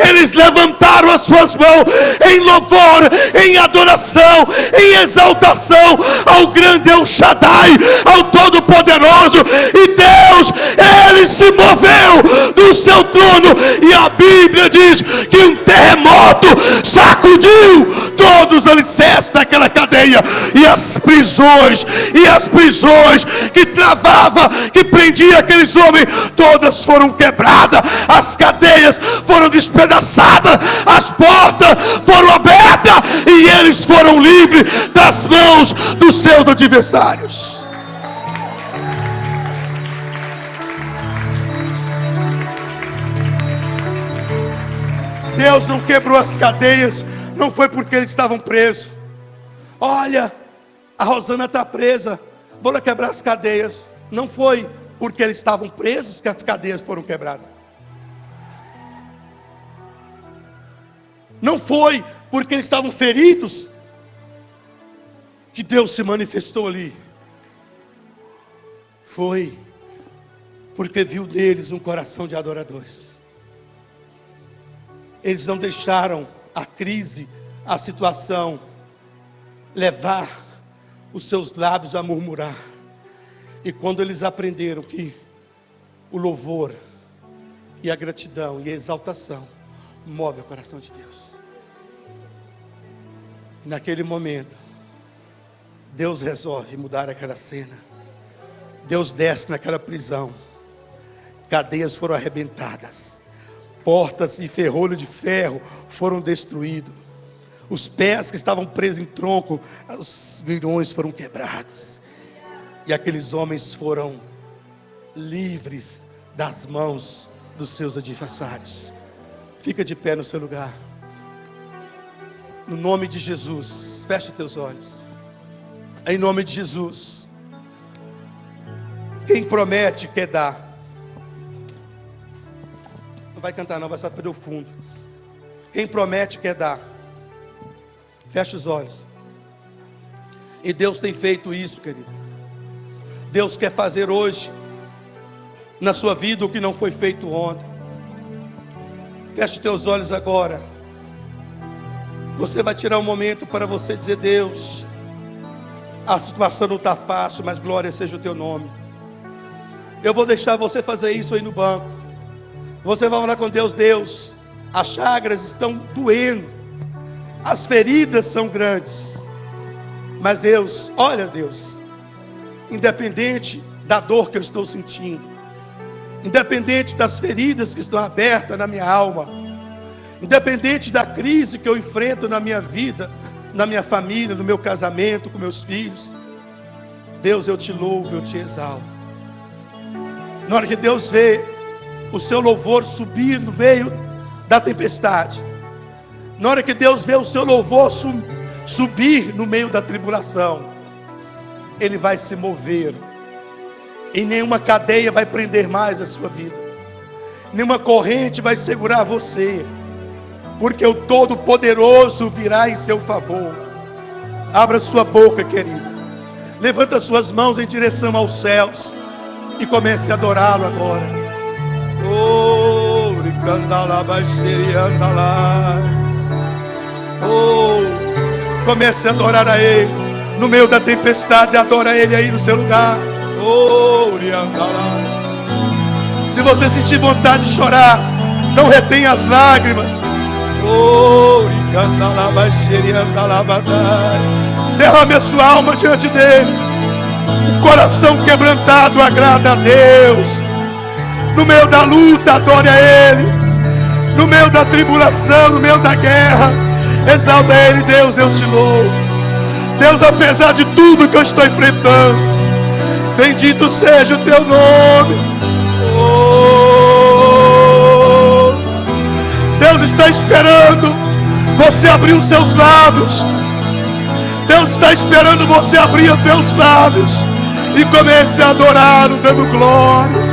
eles levantaram as suas mãos em louvor, em adoração, em exaltação ao grande El Shaddai, ao Todo-Poderoso. E Deus, Ele se moveu do seu trono, e a Bíblia diz que um terremoto sacudiu todos os alicerces daquela cadeia, e as prisões que travava, que prendia aqueles homens, todas foram quebradas, as cadeias foram despedaçadas, as portas foram abertas, e eles foram livres das mãos dos seus adversários. Deus não quebrou as cadeias, não foi porque eles estavam presos. Olha, a Rosana está presa, vou lá quebrar as cadeias. Não foi porque eles estavam presos que as cadeias foram quebradas. Não foi porque eles estavam feridos que Deus se manifestou ali. Foi porque viu neles um coração de adoradores. Eles não deixaram a crise, a situação, levar os seus lábios a murmurar. E quando eles aprenderam que o louvor e a gratidão e a exaltação move o coração de Deus, naquele momento, Deus resolve mudar aquela cena. Deus desce naquela prisão, cadeias foram arrebentadas, portas e ferrolho de ferro foram destruídos, os pés que estavam presos em tronco, os grilhões foram quebrados, e aqueles homens foram livres das mãos dos seus adversários. Fica de pé no seu lugar. No nome de Jesus, feche teus olhos. Em nome de Jesus. Quem promete quer dar. Não vai cantar não, vai só fazer o fundo. Quem promete quer dar. Feche os olhos. E Deus tem feito isso, querido. Deus quer fazer hoje na sua vida o que não foi feito ontem. Feche teus olhos agora. Você vai tirar um momento para você dizer: Deus, a situação não está fácil, mas glória seja o teu nome. Eu vou deixar você fazer isso aí no banco. Você vai falar com Deus: Deus, as chagas estão doendo, as feridas são grandes, mas Deus, olha Deus, independente da dor que eu estou sentindo, independente das feridas que estão abertas na minha alma, independente da crise que eu enfrento na minha vida, na minha família, no meu casamento, com meus filhos, Deus, eu te louvo, eu te exalto. Na hora que Deus vê o seu louvor subir no meio da tempestade, na hora que Deus vê o seu louvor subir no meio da tribulação, Ele vai se mover, e nenhuma cadeia vai prender mais a sua vida, nenhuma corrente vai segurar você, porque o Todo-Poderoso virá em seu favor. Abra sua boca, querido, levanta suas mãos em direção aos céus e comece a adorá-lo agora. Oh, comece a adorar a Ele no meio da tempestade. Adora Ele aí no seu lugar. Oh, se você sentir vontade de chorar, não retenha as lágrimas. Oh, derrame a sua alma diante dele. O coração quebrantado agrada a Deus. No meio da luta, adore a Ele. No meio da tribulação, no meio da guerra, exalta a Ele. Deus, eu te louvo. Deus, apesar de tudo que eu estou enfrentando, bendito seja o teu nome. Oh, Deus está esperando você abrir os seus lábios. Deus está esperando você abrir os teus lábios e comece a adorá-lo, dando glória.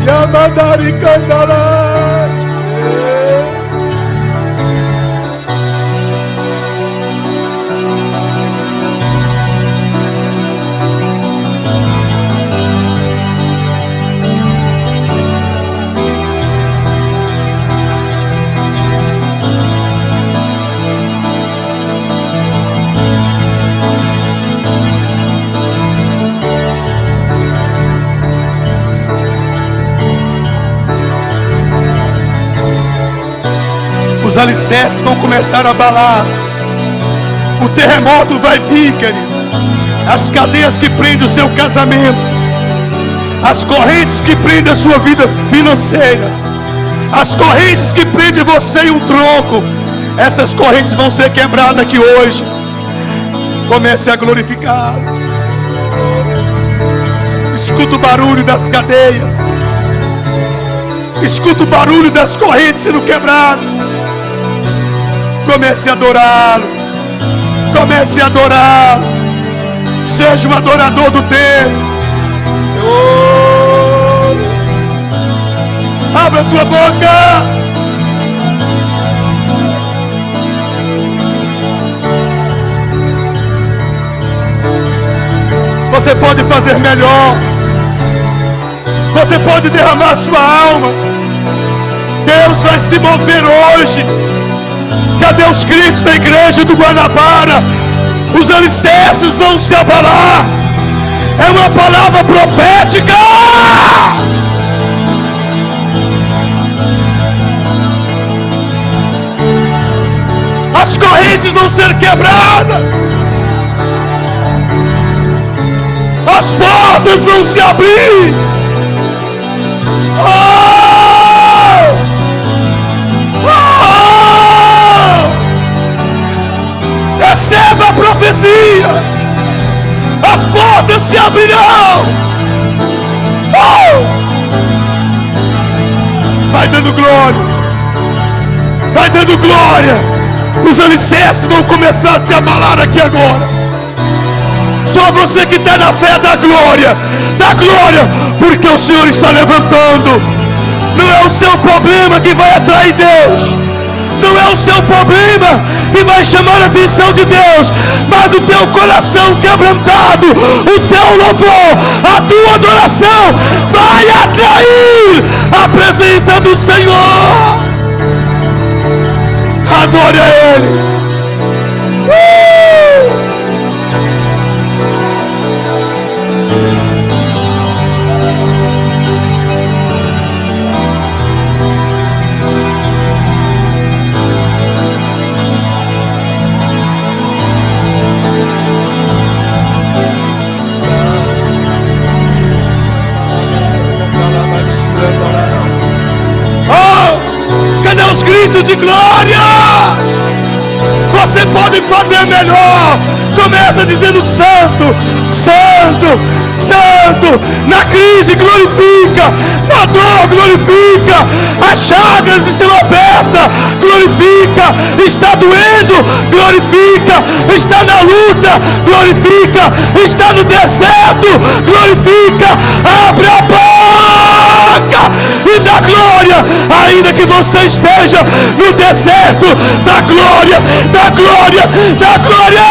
Yamadari Kandala. Os alicerces vão começar a abalar. O terremoto vai vir, querido. As cadeias que prendem o seu casamento, as correntes que prendem a sua vida financeira, as correntes que prendem você em um tronco, essas correntes vão ser quebradas aqui hoje. Comece a glorificar. Escuta o barulho das cadeias. Escuta o barulho das correntes sendo quebradas. Comece a adorá-lo. Comece a adorá-lo. Seja um adorador do tempo. Oh, abra a tua boca. Você pode fazer melhor. Você pode derramar sua alma. Deus vai se mover hoje. Cadê os crentes da igreja do Guanabara? Os alicerces vão se abalar. É uma palavra profética. As correntes vão ser quebradas. As portas vão se abrir. Receba a profecia. As portas se abrirão. Vai dando glória. Vai dando glória. Os alicerces vão começar a se abalar aqui agora. Só você que está na fé da glória, porque o Senhor está levantando. Não é o seu problema que vai atrair Deus, não é o seu problema que vai chamar a atenção de Deus, mas o teu coração quebrantado, o teu louvor, a tua adoração vai atrair a presença do Senhor. Adore a Ele. Os gritos de glória. Você pode fazer melhor. Começa dizendo santo, santo, santo. Na crise glorifica, na dor glorifica. As chagas estão abertas, glorifica. Está doendo, glorifica. Está na luta, glorifica. Está no deserto, glorifica. Abre a boca e dá glória, ainda que você esteja no deserto. Dá glória, dá glória, dá glória.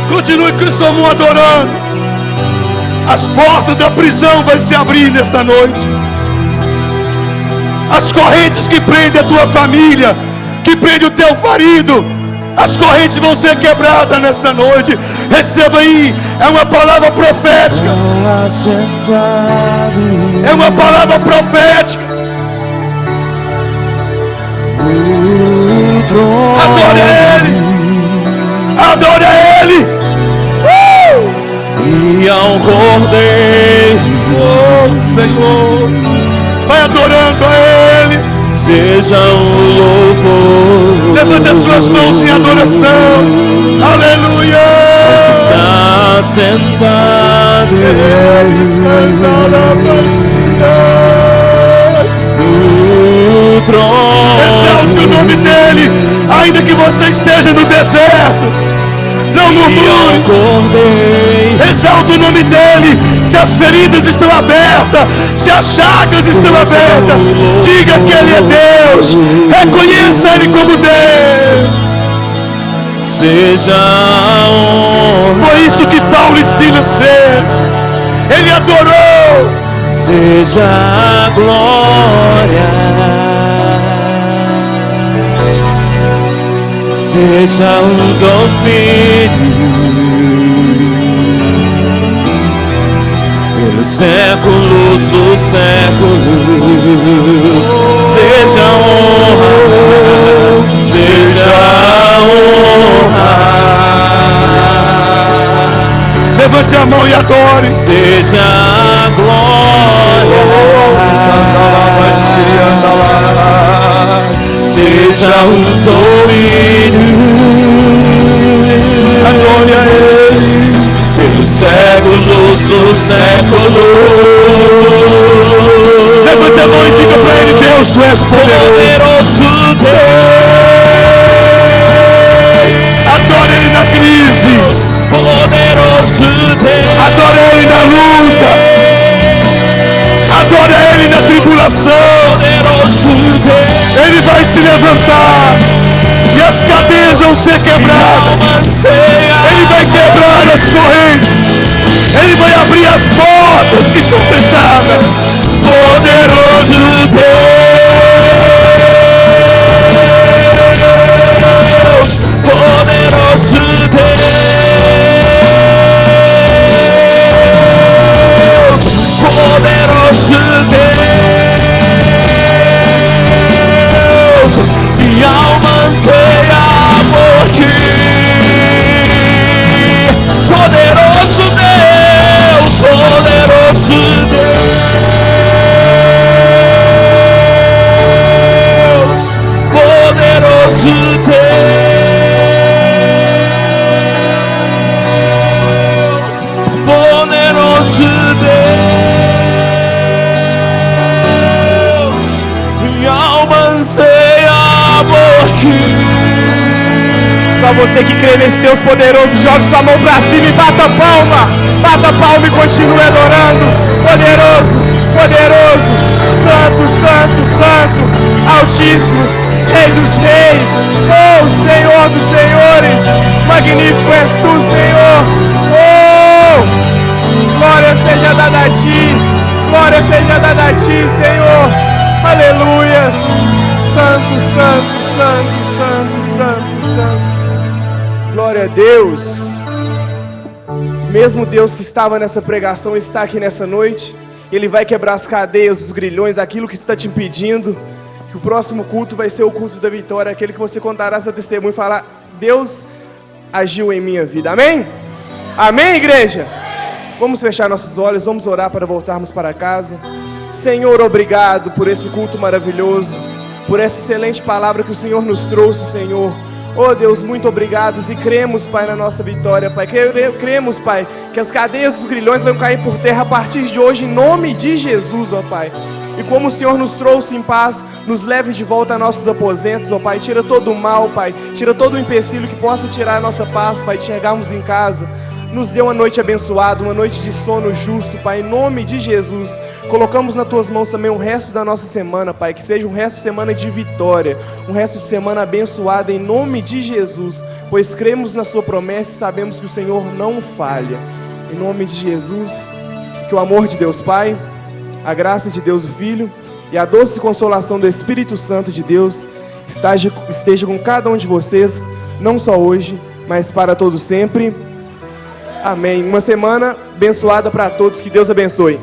Continue com esse amor adorando. As portas da prisão vão se abrir nesta noite. As correntes que prendem a tua família, que prendem o teu marido, as correntes vão ser quebradas nesta noite. Receba aí, é uma palavra profética. É uma palavra profética. Adore a Ele. Adore a Ele. E ao Cordeiro, oh Senhor, vai adorando a Ele. seja o louvor. Levante as suas mãos em adoração. Aleluia. Está sentado no trono. Exalte o nome dEle, ainda que você esteja no deserto. Não murmure. Exalta o nome dEle. Se as feridas estão abertas, se as chagas estão abertas, diga que Ele é Deus. Reconheça Ele como Deus. Seja a honra. Foi isso que Paulo e Silas fez. Ele adorou. Seja a glória. Seja o domínio pelos séculos dos séculos. Seja a honra, seja a honra. Levante a mão e adore. Seja a glória. Seja o domínio. dos séculos. Levanta a mão e diga para Ele: Deus, Tu és poderoso. Adore Ele na crise. Poderoso Deus. Adore Ele na luta. Adore Ele na tribulação. Poderoso Deus. Ele vai se levantar e as cadeias vão ser quebradas. Ele vai quebrar as correntes. Ele vai abrir as portas que estão fechadas. Poderoso Deus. Poderoso Deus. Poderoso Deus. Minha alma anseia por ti. Poderoso Deus. Poderoso Deus. Poderoso Deus. Poderoso Deus. Minha alma anseia por ti. Só você que crê nesse Deus poderoso, jogue sua mão pra cima e bata palma. Bata palma e continue adorando. Poderoso, poderoso, santo, santo, santo, altíssimo, Rei dos reis, oh, Senhor dos senhores, magnífico és tu, Senhor. Oh, glória seja dada a ti, glória seja dada a ti, Senhor. Aleluias, santo, santo, santo, santo, santo, santo. Glória a Deus. O mesmo Deus que estava nessa pregação está aqui nessa noite. Ele vai quebrar as cadeias, os grilhões, aquilo que está te impedindo. Que o próximo culto vai ser o culto da vitória, aquele que você contará seu testemunho e falar: Deus agiu em minha vida. Amém? Amém, igreja? Vamos fechar nossos olhos, vamos orar para voltarmos para casa. Senhor, obrigado por esse culto maravilhoso, por essa excelente palavra que o Senhor nos trouxe, Senhor. Oh Deus, muito obrigados, e cremos, Pai, na nossa vitória, Pai. Cremos, Pai, que as cadeias dos grilhões vão cair por terra a partir de hoje, em nome de Jesus, ó Pai. E como o Senhor nos trouxe em paz, nos leve de volta a nossos aposentos, ó Pai. Tira todo o mal, Pai. Tira todo o empecilho que possa tirar a nossa paz, Pai, de chegarmos em casa. Nos dê uma noite abençoada, uma noite de sono justo, Pai, em nome de Jesus. Colocamos nas Tuas mãos também o resto da nossa semana, Pai, que seja um resto de semana de vitória, um resto de semana abençoada em nome de Jesus, pois cremos na Sua promessa e sabemos que o Senhor não falha. Em nome de Jesus, que o amor de Deus Pai, a graça de Deus o Filho e a doce consolação do Espírito Santo de Deus esteja com cada um de vocês, não só hoje, mas para todo sempre. Amém. Uma semana abençoada para todos. Que Deus abençoe.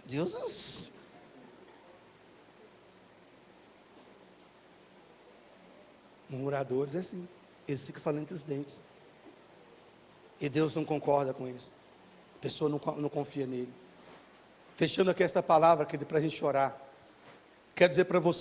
Deus. Murmuradores é assim, eles ficam falando entre os dentes. E Deus não concorda com isso. A pessoa não confia nele. Fechando aqui esta palavra, para a gente orar. Quero dizer para você.